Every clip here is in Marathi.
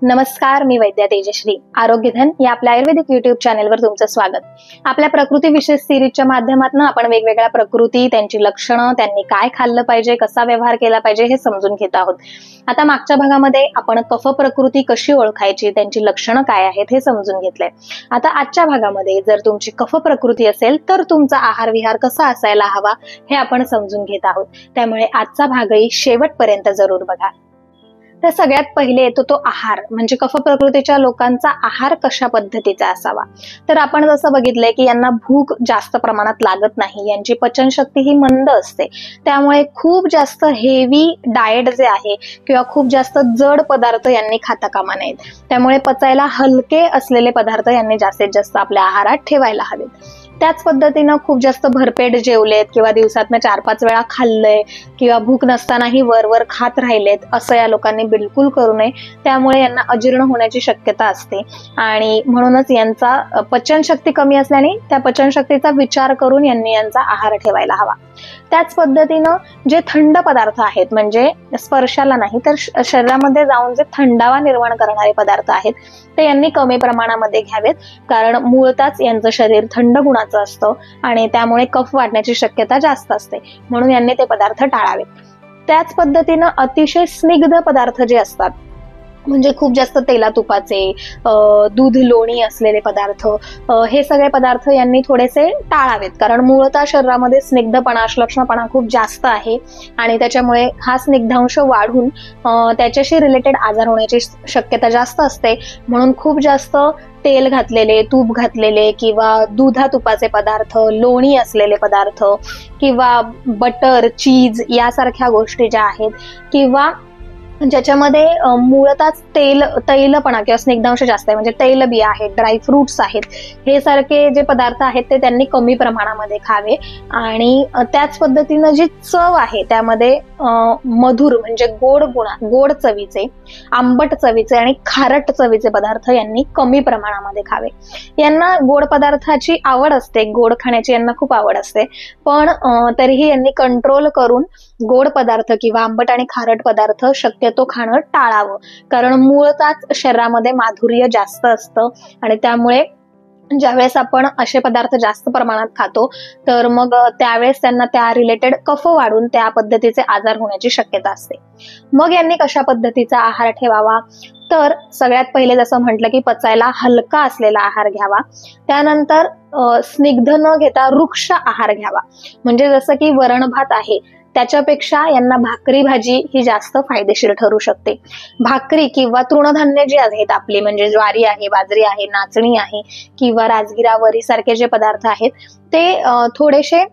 नमस्कार, मी वैद्या तेजश्री. आरोग्यधन या आपल्या आयुर्वेदिक युट्यूब चॅनेलवर तुमचं स्वागत. आपल्या प्रकृती विशेष सिरीजच्या माध्यमातून आपण वेगवेगळ्या प्रकृती, त्यांची लक्षणं, त्यांनी काय खाल्लं पाहिजे, कसा व्यवहार केला पाहिजे हे समजून घेत आहोत. आता मागच्या भागामध्ये आपण कफ प्रकृती कशी ओळखायची, त्यांची लक्षणं काय आहेत हे समजून घेतलंय. आता आजच्या भागामध्ये जर तुमची कफ प्रकृती असेल तर तुमचा आहार विहार कसा असायला हवा हे आपण समजून घेत आहोत. त्यामुळे आजचा भागही शेवटपर्यंत जरूर बघा. तर सगळ्यात पहिले येतो तो आहार, म्हणजे कफ प्रकृतीच्या लोकांचा आहार कशा पद्धतीचा असावा. तर आपण जसं बघितलंय की यांना भूक जास्त प्रमाणात लागत नाही, यांची पचनशक्ती ही मंद असते. त्यामुळे खूप जास्त हेवी डाएट जे आहे किंवा खूप जास्त जड पदार्थ यांनी खाता कामा नयेत. त्यामुळे पचायला हलके असलेले पदार्थ यांनी जास्तीत जास्त आपल्या आहारात ठेवायला हवेत. त्याच पद्धतीनं खूप जास्त भरपेट जेवलेत किंवा दिवसातनं 4-5 वेळा खाल्लंय किंवा भूक नसतानाही वर खात राहिलेत असं या लोकांनी बिलकुल करू नये. त्यामुळे यांना अजीर्ण होण्याची शक्यता असते आणि म्हणूनच यांचा पचनशक्ती कमी असल्याने त्या पचनशक्तीचा विचार करून यांनी यांचा आहार ठेवायला हवा. त्याच पद्धतीनं जे थंड पदार्थ आहेत, म्हणजे स्पर्शाला नाही तर शरीरामध्ये जाऊन जे थंडावा निर्माण करणारे पदार्थ आहेत ते यांनी कमी प्रमाणामध्ये घ्यावेत. कारण मूळतःच यांचं शरीर थंड गुणाचं असतं आणि त्यामुळे कफ वाढण्याची शक्यता जास्त असते, म्हणून यांनी ते पदार्थ टाळावेत. त्याच पद्धतीनं अतिशय स्निग्ध पदार्थ जे असतात, म्हणजे खूप जास्त तेला तुपाचे, दूध लोणी असलेले पदार्थ, हे सगळे पदार्थ यांनी थोडेसे टाळावेत. कारण मूळतः शरीरामध्ये स्निग्धपणा, श्लक्ष्णपणा खूप जास्त आहे आणि त्याच्यामुळे हा स्निग्धांश वाढून त्याच्याशी रिलेटेड आजार होण्याची शक्यता जास्त असते. म्हणून खूप जास्त तेल घातलेले, तूप घातलेले किंवा दुधा तुपाचे पदार्थ, लोणी असलेले पदार्थ किंवा बटर, चीज यासारख्या गोष्टी ज्या आहेत किंवा ज्याच्यामध्ये मूळतःच तैलपणा किंवा स्निग्धांश जास्त आहे, म्हणजे तेलबिया आहेत, ड्राय फ्रुट्स आहेत, हे सारखे जे पदार्थ आहेत ते त्यांनी कमी प्रमाणामध्ये खावे. आणि त्याच पद्धतीनं जी चव आहे त्यामध्ये मधुर म्हणजे गोड चवीचे, आंबट चवीचे आणि खारट चवीचे पदार्थ यांनी कमी प्रमाणामध्ये खावे. यांना गोड पदार्थाची आवड असते, गोड खाण्याची यांना खूप आवड असते, पण तरीही यांनी कंट्रोल करून गोड पदार्थ किंवा आंबट आणि खारट पदार्थ शक्यतो खाणं टाळावं. कारण मूळतःच शरीरामध्ये माधुर्य जास्त असतं आणि त्यामुळे ज्यावेळेस आपण असे पदार्थ जास्त प्रमाणात खातो तर मग त्यावेळेस त्यांना त्या रिलेटेड कफ वाढून त्या पद्धतीचे आजार होण्याची शक्यता असते. मग यांनी कशा पद्धतीचा आहार ठेवावा, तर सगळ्यात पहिले जसं म्हटलं की पचायला हलका असलेला आहार घ्यावा. त्यानंतर स्निग्ध न घेता रुक्ष आहार घ्यावा. म्हणजे जसं की वरण भात आहे त्याच्यापेक्षा यांना भाकरी भाजी ही जास्त फायदेशीर ठरू शकते. भाकरी किंवा तृणधान्य जी आहेत आपली, म्हणजे ज्वारी आहे, बाजरी आहे, नाचणी आहे किंवा राजगिरा, वरी सारखे जे पदार्थ आहेत ते थोडेसे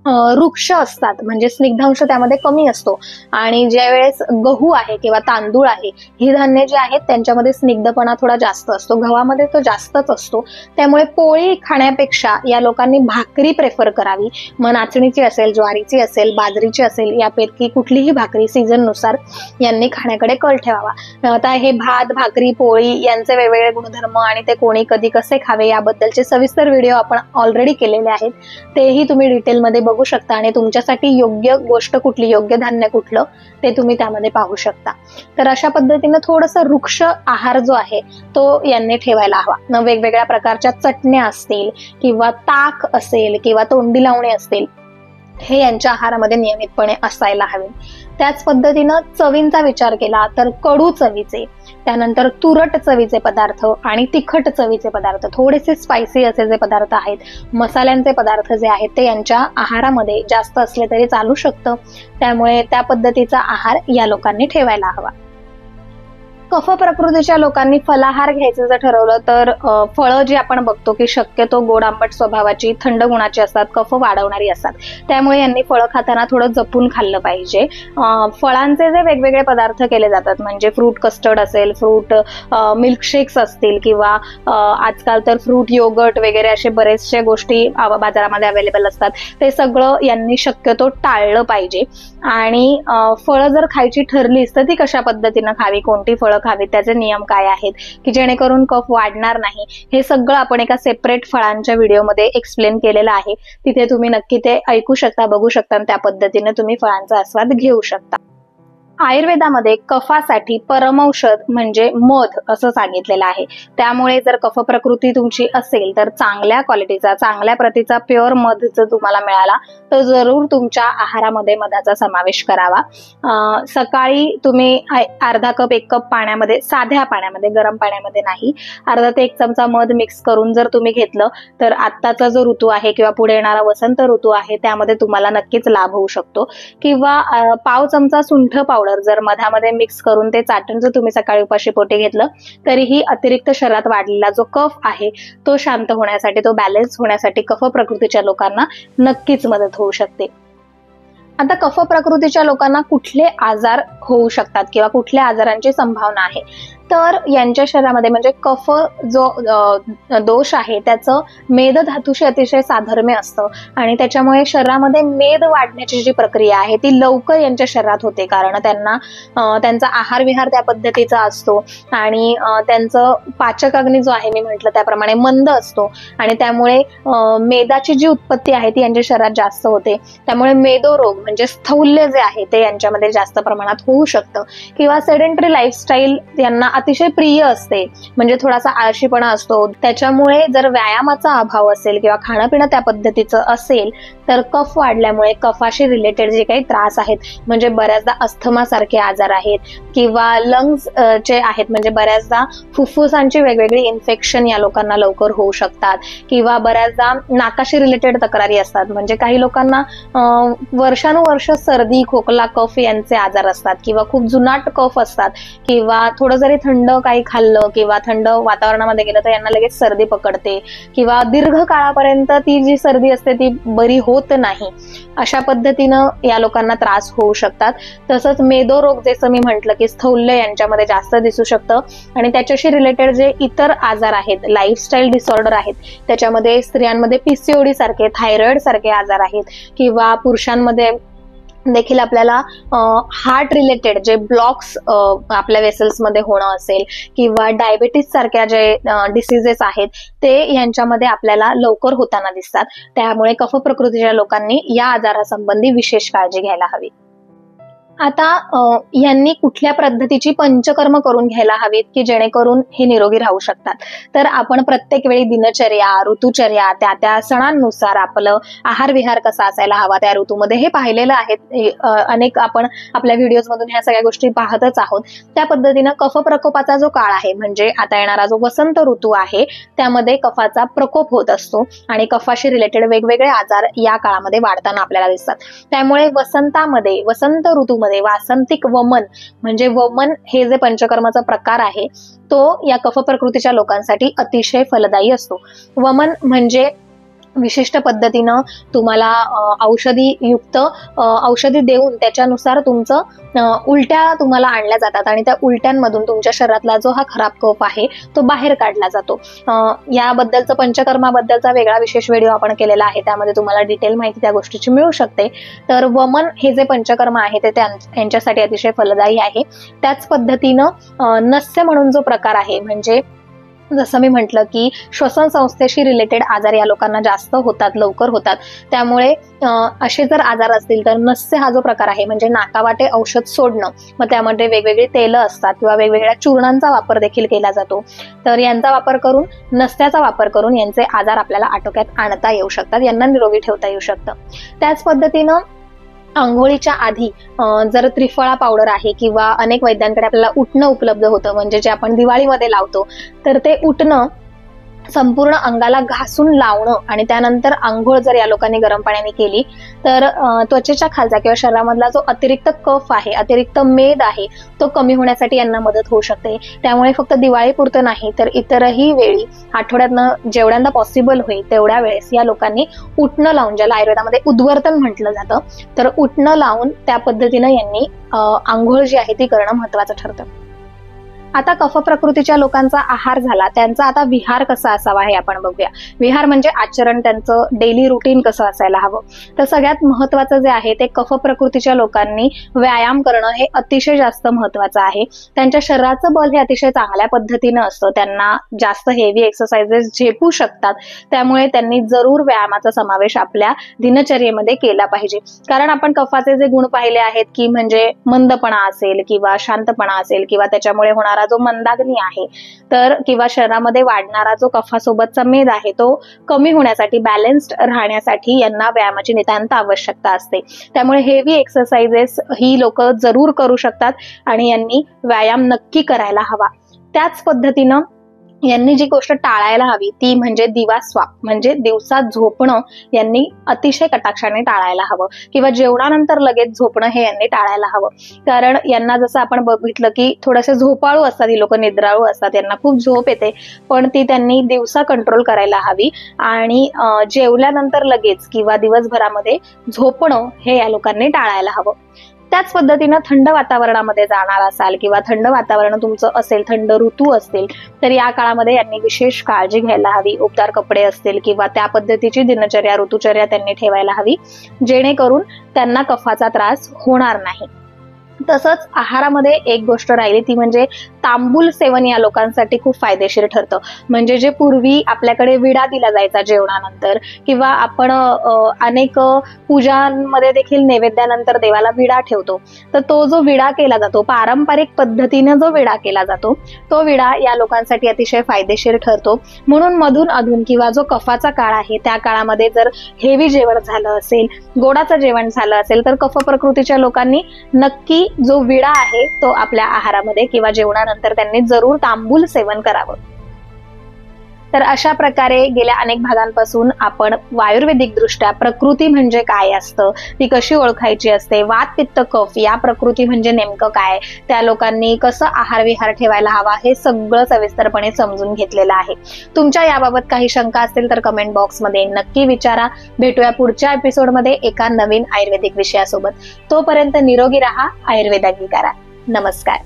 वृक्ष असतात, म्हणजे स्निग्धांश त्यामध्ये कमी असतो. आणि ज्या वेळेस गहू आहे किंवा तांदूळ आहे, ही धान्य जी आहेत त्यांच्यामध्ये स्निग्धपणा थोडा जास्त असतो, गव्हामध्ये तो जास्तच असतो. त्यामुळे पोळी खाण्यापेक्षा या लोकांनी भाकरी प्रेफर करावी. मग नाचणीची असेल, ज्वारीची असेल, बाजरीची असेल, यापैकी कुठलीही भाकरी सीझननुसार यांनी खाण्याकडे कल ठेवावा. आता हे भात, भाकरी, पोळी यांचे वेगवेगळे गुणधर्म आणि ते कोणी कधी कसे खावे याबद्दलचे सविस्तर व्हिडिओ आपण ऑलरेडी केलेले आहेत, तेही तुम्ही डिटेलमध्ये बघू शकता आणि तुमच्यासाठी योग्य गोष्ट कुठली, योग्य धान्य कुठलं ते तुम्ही त्यामध्ये पाहू शकता. तर अशा पद्धतीने थोडंसं वृक्ष आहार जो आहे तो यांनी ठेवायला हवा. वेगवेगळ्या प्रकारच्या चटण्या असतील किंवा ताक असेल किंवा तोंडी लावणे असतील, हे यांच्या आहारामध्ये नियमितपणे असायला हवे. त्याच पद्धतीनं चवींचा विचार केला तर कडू चवीचे, त्यानंतर तुरट चवीचे पदार्थ आणि तिखट चवीचे पदार्थ, थोडेसे स्पायसी असे जे पदार्थ आहेत, मसाल्यांचे पदार्थ जे आहेत ते यांच्या आहारामध्ये जास्त असले तरी चालू शकतं. त्यामुळे त्या पद्धतीचा आहार या लोकांनी ठेवायला हवा. कफ प्रकृतीच्या लोकांनी फलाहार घ्यायचं जर ठरवलं तर फळं जी आपण बघतो की शक्यतो गोड आंबट स्वभावाची, थंड गुणाची असतात, कफ वाढवणारी असतात. त्यामुळे यांनी फळं खाताना थोडं जपून खाल्लं पाहिजे. फळांचे जे वेगवेगळे पदार्थ केले जातात, म्हणजे फ्रूट कस्टर्ड असेल, फ्रूट मिल्कशेक्स असतील किंवा आजकाल तर फ्रूट योगर्ट वगैरे असे बरेचशे गोष्टी बाजारामध्ये अवेलेबल असतात, ते सगळं यांनी शक्यतो टाळलं पाहिजे. आणि फळं जर खायची ठरलीच तर ती कशा पद्धतीनं खावी, कोणती फळं खावी, त्याचे नियम काय आहेत की जेणेकरून कफ वाढणार नाही, हे सगळं आपण एका सेपरेट फळांच्या व्हिडिओमध्ये एक्सप्लेन केलेलं आहे. तिथे तुम्ही नक्की ते ऐकू शकता, बघू शकता आणि त्या पद्धतीने तुम्ही फळांचा आस्वाद घेऊ शकता. आयुर्वेदामध्ये कफासाठी परमौषध म्हणजे मध असं सांगितलेलं आहे. त्यामुळे जर कफ प्रकृती तुमची असेल तर चांगल्या क्वालिटीचा, चांगल्या प्रतीचा प्युअर मध जर तुम्हाला मिळाला तर जरूर तुमच्या आहारामध्ये मधाचा समावेश करावा. सकाळी तुम्ही अर्धा कप 1 कप पाण्यामध्ये, साध्या पाण्यामध्ये, गरम पाण्यामध्ये नाही, अर्धा ते 1 चमचा मध मिक्स करून जर तुम्ही घेतलं तर आत्ताचा जो ऋतू आहे किंवा पुढे येणारा वसंत ऋतू आहे त्यामध्ये तुम्हाला नक्कीच लाभ होऊ शकतो. किंवा पाव चमचा सुंठ पावडर जर मधामध्ये मिक्स करून ते चाटण जर तुम्ही सकाळी उपाशी पोटी घेतलं तरीही अतिरिक्त शरीरात वाढलेला जो कफ आहे तो शांत होण्यासाठी, तो बॅलन्स होण्यासाठी कफ प्रकृतीच्या लोकांना नक्कीच मदत होऊ शकते. आता कफ प्रकृतीच्या लोकांना कुठले आजार होऊ शकतात किंवा कुठल्या आजारांची संभावना आहे, तर यांच्या शरीरामध्ये म्हणजे कफ जो दोष आहे त्याचं मेद धातूशी अतिशय साधर्म्य असतं आणि त्याच्यामुळे शरीरामध्ये मेद वाढण्याची जी प्रक्रिया आहे ती लवकर यांच्या शरीरात होते, कारण त्यांना त्यांचा आहार विहार त्या पद्धतीचा असतो आणि त्यांचं पाचक अग्नी जो आहे मी म्हटलं त्याप्रमाणे मंद असतो आणि त्यामुळे मेदाची जी उत्पत्ती आहे ती यांच्या शरीरात जास्त होते. त्यामुळे मेदोरोग म्हणजे स्थौल्य जे आहे ते यांच्यामध्ये जास्त प्रमाणात होऊ शकतं. किंवा सेडेंटरी लाईफस्टाईल यांना अतिशय प्रिय असते, म्हणजे थोडासा आळशीपणा असतो. त्याच्यामुळे जर व्यायामाचा अभाव असेल किंवा खाणं पिणं त्या पद्धतीचं असेल तर कफ वाढल्यामुळे कफाशी रिलेटेड जे काही त्रास आहेत, म्हणजे बऱ्याचदा अस्थमा सारखे आजार आहेत किंवा लंग्स चे आहेत, म्हणजे बऱ्याचदा फुफ्फुसांची वेगवेगळी इन्फेक्शन या लोकांना लवकर होऊ शकतात. किंवा बऱ्याचदा नाकाशी रिलेटेड तक्रारी असतात, म्हणजे काही लोकांना वर्षानुवर्ष सर्दी, खोकला, कफ यांचे आजार असतात किंवा खूप जुनाट कफ असतात किंवा थोडं जरी थंड काही खाल्लं किंवा थंड वातावरणामध्ये गेलं तर यांना लगेच सर्दी पकडते किंवा दीर्घ काळापर्यंत ती जी सर्दी असते ती बरी होत नाही. अशा पद्धतीनं या लोकांना त्रास होऊ शकतात. तसंच मेदोरोग जसं मी म्हटलं की स्थौल्य यांच्यामध्ये जास्त दिसू शकतं आणि त्याच्याशी रिलेटेड जे इतर आजार आहेत, लाईफस्टाईल डिसऑर्डर आहेत, त्याच्यामध्ये स्त्रियांमध्ये PCOD सारखे, थायरॉइड सारखे आजार आहेत किंवा पुरुषांमध्ये देखील आपल्याला हार्ट रिलेटेड जे ब्लॉक्स आपल्या वेसल्स मध्ये होणं असेल किंवा डायबिटीज सारख्या जे डिसीजेस आहेत ते यांच्यामध्ये आपल्याला लवकर होताना दिसतात. त्यामुळे कफ प्रकृतीच्या लोकांनी या आजारासंबंधी विशेष काळजी घ्यायला हवी. आता यांनी कुठल्या पद्धतीची पंचकर्म करून घ्यायला हवीत की जेणेकरून हे निरोगी राहू शकतात, तर आपण प्रत्येक वेळी दिनचर्या, ऋतुचर्या, त्या सणांनुसार आपलं आहार विहार कसा असायला हवा त्या ऋतूमध्ये हे पाहिलेलं आहे. अनेक आपण आपल्या व्हिडिओज मधून ह्या सगळ्या गोष्टी पाहतच आहोत. त्या पद्धतीनं कफ प्रकोपाचा जो काळ आहे, म्हणजे आता येणारा जो वसंत ऋतू आहे त्यामध्ये कफाचा प्रकोप होत असतो आणि कफाशी रिलेटेड वेगवेगळे आजार या काळामध्ये वाढताना आपल्याला दिसतात. त्यामुळे वसंतामध्ये, वसंत ऋतूमध्ये वासंतिक वमन म्हणजे वमन हे जे पंचकर्माचा प्रकार आहे तो या कफ प्रकृतीच्या लोकांसाठी अतिशय फलदायी असतो. वमन म्हणजे विशिष्ट पद्धतीनं तुम्हाला औषधी देऊन त्याच्यानुसार तुमचं उलट्या तुम्हाला आणल्या जातात आणि त्या उलट्यांमधून तुमच्या शरीरातला जो हा खराब कफ आहे तो बाहेर काढला जातो. याबद्दलचं पंचकर्माबद्दलचा वेगळा विशेष व्हिडिओ आपण केलेला आहे, त्यामध्ये तुम्हाला डिटेल माहिती त्या गोष्टीची मिळू शकते. तर वमन हे जे पंचकर्म आहे ते त्यांच्यासाठी अतिशय फलदायी आहे. त्याच पद्धतीनं नस्य म्हणून जो प्रकार आहे, म्हणजे जसं मी म्हटलं की श्वसन संस्थेशी रिलेटेड आजार या लोकांना जास्त होतात, लवकर होतात. त्यामुळे असे जर आजार असतील तर नस्य हा जो प्रकार आहे म्हणजे नाकावाटे औषध सोडणं, मग त्यामध्ये वेगवेगळी तेलं असतात किंवा वेगवेगळ्या चूर्णांचा वापर देखील केला जातो. तर यांचा वापर करून, नस्याचा वापर करून यांचे आजार आपल्याला आटोक्यात आणता येऊ शकतात, यांना निरोगी ठेवता येऊ शकतं. त्याच पद्धतीनं आंघोळीच्या आधी जर त्रिफळा पावडर आहे किंवा अनेक वैद्यांकडे आपल्याला उटणं उपलब्ध होतं, म्हणजे जे आपण दिवाळीमध्ये लावतो, तर ते उटणं संपूर्ण अंगाला घासून लावणं आणि त्यानंतर आंघोळ जर या लोकांनी गरम पाण्याने केली तर त्वचेच्या खालचा किंवा शरीरामधला जो अतिरिक्त कफ आहे, अतिरिक्त मेद आहे, तो कमी होण्यासाठी यांना मदत होऊ शकते. त्यामुळे फक्त दिवाळीपुरतं नाही तर इतरही वेळी आठवड्यातनं जेवढ्यांदा पॉसिबल होईल तेवढ्या वेळेस या लोकांनी उटणं लावून, ज्याला आयुर्वेदामध्ये उद्वर्तन म्हटलं जातं, तर उटणं लावून त्या पद्धतीनं यांनी आंघोळ जी आहे ती करणं महत्वाचं ठरतं. आता कफ प्रकृतीच्या लोकांचा आहार झाला, त्यांचा आता विहार कसा असावा हे आपण बघूया. विहार म्हणजे आचरण, त्यांचं डेली रुटीन कसं असायला हवं. तर सगळ्यात महत्वाचं जे आहे ते कफ प्रकृतीच्या लोकांनी व्यायाम करणं हे अतिशय जास्त महत्वाचं आहे. त्यांच्या शरीराचं बल हे अतिशय चांगल्या पद्धतीनं असतं, त्यांना जास्त हेवी एक्सरसाइजेस झेपू शकतात. त्यामुळे त्यांनी जरूर व्यायामाचा समावेश आपल्या दिनचर्येमध्ये केला पाहिजे. कारण आपण कफाचे जे गुण पाहिले आहेत की म्हणजे मंदपणा असेल किंवा शांतपणा असेल किंवा त्याच्यामुळे होणारा जो मंदाग्नी आहे, तर किंवा शरीरामध्ये वाढणारा जो कफासोबतचा मेद आहे तो कमी होण्यासाठी, बॅलन्स्ड राहण्यासाठी यांना व्यायामाची नितांत आवश्यकता असते. त्यामुळे हेवी एक्सरसाइजेस ही लोक जरूर करू शकतात आणि यांनी व्यायाम नक्की करायला हवा. त्याच पद्धतीनं यांनी जी गोष्ट टाळायला हवी ती म्हणजे दिवास्वाप, म्हणजे दिवसा झोपणं यांनी अतिशय कटाक्षाने टाळायला हवं किंवा जेवणानंतर लगेच झोपणं हे यांनी टाळायला हवं. कारण यांना जसं आपण बघितलं की थोडेसे झोपाळू असतात, ही लोक निद्राळू असतात, यांना खूप झोप येते, पण ती त्यांनी दिवसा कंट्रोल करायला हवी आणि जेवल्यानंतर लगेच किंवा दिवसभरामध्ये झोपणं हे या लोकांनी टाळायला हवं. त्याच पद्धतीनं थंड वातावरणामध्ये जाणार असाल किंवा थंड वातावरण तुमचं असेल, थंड ऋतू असतील, तर या काळामध्ये यांनी विशेष काळजी घ्यायला हवी. उबदार कपडे असतील किंवा त्या पद्धतीची दिनचर्या, ऋतुचर्या त्यांनी ठेवायला हवी, जेणेकरून त्यांना कफाचा त्रास होणार नाही. तसंच आहारामध्ये एक गोष्ट राहिली ती म्हणजे तांबूल सेवन या लोकांसाठी खूप फायदेशीर ठरतं. म्हणजे जे पूर्वी आपल्याकडे विडा दिला जायचा जेवणानंतर किंवा आपण अनेक पूजांमध्ये देखील नैवेद्यानंतर देवाला विडा ठेवतो, तर तो जो विडा केला जातो, पारंपरिक पद्धतीने जो विडा केला जातो, तो विडा या लोकांसाठी अतिशय फायदेशीर ठरतो. म्हणून मधून अधून किंवा जो कफाचा काळ आहे त्या काळामध्ये जर हेवी जेवण झालं असेल, गोडाचं जेवण झालं असेल, तर कफ प्रकृतीच्या लोकांनी नक्की जो विडा आहे तो आपल्या आहारामध्ये किंवा जेवणानंतर त्यांनी जरूर तांबूल सेवन करावं. तर अशा प्रकारे गेल्या अनेक भागांपासून आपण आयुर्वेदिक दृष्ट्या प्रकृती म्हणजे काय असतं, ती कशी ओळखायची असते, वात पित्त कफ या प्रकृती म्हणजे नेमकं काय, त्या लोकांनी कसं आहार विहार ठेवायला हवा, हे सगळं सविस्तरपणे समजून घेतलेलं आहे. तुमच्या याबाबत काही शंका असतील तर कमेंट बॉक्समध्ये नक्की विचारा. भेटूया पुढच्या एपिसोडमध्ये एका नवीन आयुर्वेदिक विषयासोबत. तोपर्यंत निरोगी राहा, आयुर्वेद अंगीकारा. नमस्कार.